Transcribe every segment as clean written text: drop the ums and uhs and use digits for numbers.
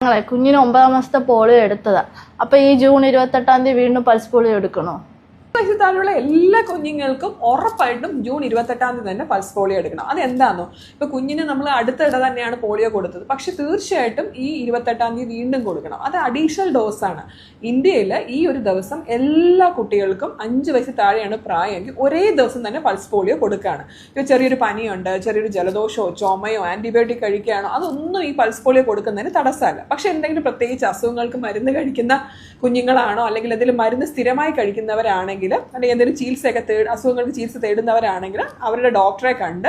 കുഞ്ഞിന് 9 മാസത്തെ പോളിയോ എടുത്തതാ. അപ്പൊ ഈ ജൂൺ 28 വീണ്ടും പൾസ് പോളിയോ എടുക്കണോ? വയസ്സിൽ താഴെയുള്ള എല്ലാ കുഞ്ഞുങ്ങൾക്കും ഉറപ്പായിട്ടും ജൂൺ 28 തന്നെ പൾസ് പോളിയോ എടുക്കണം. അതെന്താണോ, ഇപ്പൊ കുഞ്ഞിന് നമ്മൾ അടുത്തിടെ തന്നെയാണ് പോളിയോ കൊടുത്തത്, പക്ഷെ തീർച്ചയായിട്ടും ഈ 28 വീണ്ടും കൊടുക്കണം. അത് അഡീഷണൽ ഡോസ് ആണ്. ഇന്ത്യയിൽ ഈ ഒരു ദിവസം എല്ലാ കുട്ടികൾക്കും 5 വയസ്സിൽ താഴെയാണ് പ്രായമെങ്കിൽ ഒരേ ദിവസം തന്നെ പൾസ് പോളിയോ കൊടുക്കുകയാണ്. ഇപ്പൊ ചെറിയൊരു പനിയുണ്ട്, ചെറിയൊരു ജലദോഷമോ ചുമയോ ആന്റിബയോട്ടിക് കഴിക്കുകയാണോ, അതൊന്നും ഈ പൾസ് പോളിയോ കൊടുക്കുന്നതിന് തടസ്സമല്ല. പക്ഷെ എന്തെങ്കിലും പ്രത്യേകിച്ച് അസുഖങ്ങൾക്ക് മരുന്ന് കഴിക്കുന്ന കുഞ്ഞുങ്ങളാണോ, അല്ലെങ്കിൽ എന്തെങ്കിലും മരുന്ന് സ്ഥിരമായി കഴിക്കുന്നവരാണെങ്കിൽ, അല്ലെങ്കിൽ എന്തെങ്കിലും ചികിത്സയൊക്കെ അസുഖങ്ങൾക്ക് ചികിത്സ തേടുന്നവരാണെങ്കിൽ അവരുടെ ഡോക്ടറെ കണ്ട്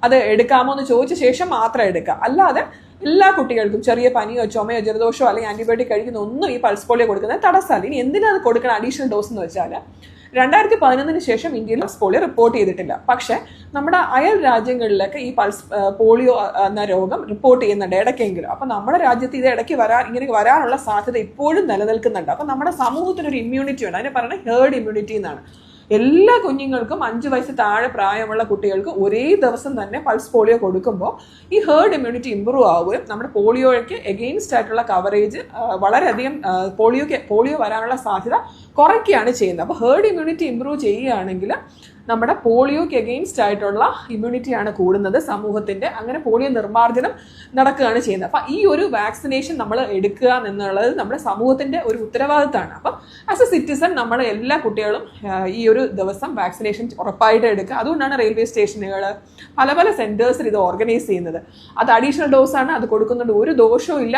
അത് എടുക്കാമോ എന്ന് ചോദിച്ച ശേഷം മാത്രം എടുക്കുക. അല്ലാതെ എല്ലാ കുട്ടികൾക്കും ചെറിയ പനിയോ ചുമയോ ജലദോഷമോ അല്ലെങ്കിൽ ആന്റിബയോട്ടിക് കഴിക്കുന്ന ഒന്നും ഈ പൾസ് പോളിയോ കൊടുക്കുന്നത് തടസ്സമല്ല. ഇനി എന്തിനാണ് കൊടുക്കണം അഡീഷണൽ ഡോസ് എന്ന് വെച്ചാൽ, 2011 ശേഷം ഇന്ത്യയിൽ പൾസ് പോളിയോ റിപ്പോർട്ട് ചെയ്തിട്ടില്ല. പക്ഷെ നമ്മുടെ അയൽ രാജ്യങ്ങളിലൊക്കെ ഈ പൾസ് പോളിയോ എന്ന രോഗം റിപ്പോർട്ട് ചെയ്യുന്നുണ്ട് ഇടയ്ക്കെങ്കിലും. അപ്പൊ നമ്മുടെ രാജ്യത്ത് ഇത് ഇടയ്ക്ക് ഇങ്ങനെ വരാനുള്ള സാധ്യത ഇപ്പോഴും നിലനിൽക്കുന്നുണ്ട്. അപ്പൊ നമ്മുടെ സമൂഹത്തിനൊരു ഇമ്മ്യൂണിറ്റി ഉണ്ട്. അതിനെ പറയുന്നത് ഹേർഡ് ഇമ്മ്യൂണിറ്റി എന്നാണ്. എല്ലാ കുഞ്ഞുങ്ങൾക്കും 5 വയസ്സ് താഴെ പ്രായമുള്ള കുട്ടികൾക്ക് ഒരേ ദിവസം തന്നെ പൾസ് പോളിയോ കൊടുക്കുമ്പോൾ ഈ ഹേർഡ് ഇമ്മ്യൂണിറ്റി ഇമ്പ്രൂവ് ആവുകയും നമ്മുടെ പോളിയോയ്ക്ക് എഗെയിൻസ്റ്റ് ആയിട്ടുള്ള കവറേജ് വളരെയധികം പോളിയോ വരാനുള്ള സാധ്യത കുറയ്ക്കുകയാണ് ചെയ്യുന്നത്. അപ്പോൾ ഹേർഡ് ഇമ്മ്യൂണിറ്റി ഇമ്പ്രൂവ് ചെയ്യുകയാണെങ്കിൽ നമ്മുടെ പോളിയോയ്ക്ക് എഗെയിൻസ്റ്റ് ആയിട്ടുള്ള ഇമ്മ്യൂണിറ്റിയാണ് കൂടുന്നത് സമൂഹത്തിന്റെ. അങ്ങനെ പോളിയോ നിർമ്മാർജ്ജനം നടക്കുകയാണ് ചെയ്യുന്നത്. അപ്പം ഈ ഒരു വാക്സിനേഷൻ നമ്മൾ എടുക്കുക എന്നുള്ളത് നമ്മുടെ സമൂഹത്തിന്റെ ഒരു ഉത്തരവാദിത്തമാണ്. അപ്പം ആസ് എ സിറ്റിസൺ നമ്മൾ എല്ലാ കുട്ടികളും ഈ ഒരു ദിവസം വാക്സിനേഷൻ ഉറപ്പായിട്ട് എടുക്കുക. അതുകൊണ്ടാണ് റെയിൽവേ സ്റ്റേഷനുകൾ പല സെന്റേഴ്സിൽ ഇത് ഓർഗനൈസ് ചെയ്യുന്നത്. അത് അഡീഷണൽ ഡോസ് ആണ്, അത് കൊടുക്കുന്നുണ്ട്, ഒരു ദോഷവും ഇല്ല.